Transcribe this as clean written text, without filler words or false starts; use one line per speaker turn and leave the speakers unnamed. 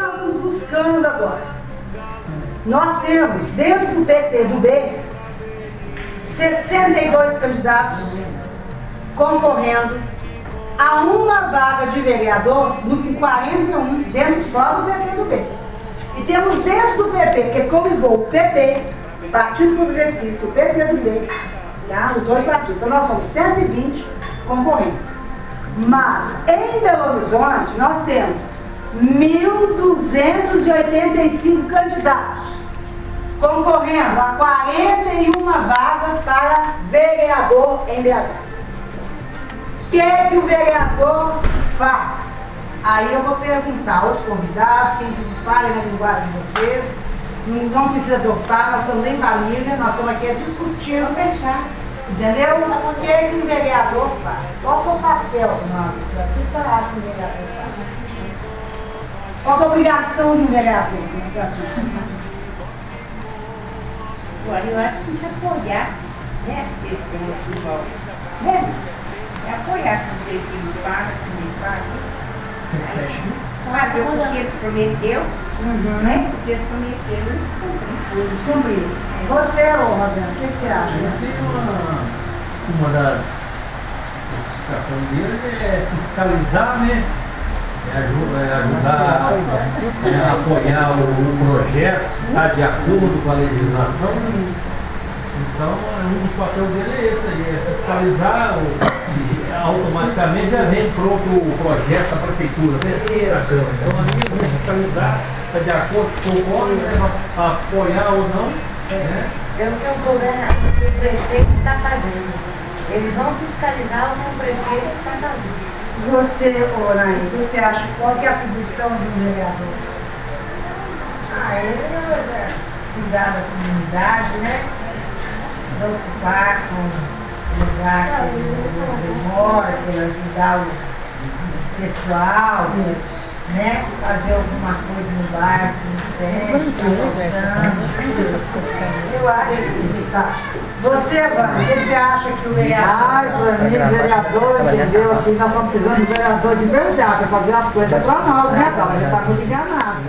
nós estamos buscando agora? Nós temos, dentro do PTB, 62 candidatos concorrendo a uma vaga de vereador no 41, dentro só do PTB. E temos dentro do PP, que convivou o PP, Partido Progressista, o PTB, tá? Os dois partidos. Então nós somos 120 concorrentes. Mas em Belo Horizonte nós temos 1.285 candidatos concorrendo a 41 vagas para vereador em BH. O que é que o vereador faz? Aí eu vou perguntar aos convidados, quem fala na linguagem de vocês, não precisa adotar, nós estamos em família, nós estamos aqui discutindo, fechar. Entendeu? O que é que o vereador faz? Qual é o papel do nosso? O que você acha que o vereador faz? Qual é a obrigação de um vereador?
Olha, eu acho que tem que apoiar, né, as pessoas que vão. É apoiar com o que eles pagam, que eles pagam. Fazer o que eles prometeu, né? O que eles prometeram, eles cumpriram.
Você, Roberto, o que você acha?
Uma das justificações dele é fiscalizar, né? Ajudar a apoiar o projeto, estar de acordo com a legislação. Então, um dos papéis dele é esse aí, é fiscalizar e automaticamente já vem pronto o projeto da prefeitura, né? Então, ali vamos fiscalizar, está de acordo com o governo, né? Apoiar ou não, né?
É o que o governador, o prefeito está fazendo. Eles vão fiscalizar o que o prefeito está fazendo.
Você, Oraí, você acha qual que é a posição de um vereador?
Ele é cuidar da comunidade, né? Preocupar com o lugar que ele mora, ajudar o pessoal, né? Fazer alguma coisa no bairro que não tem,
Eu acho que tá. Você, Vânia, você acha que o vereador... Ai, Vânia, o vereador, entendeu? Assim, nós estamos precisando de vereador de verdade, para fazer as coisas para nós, né, Vânia? Já está muito enganado.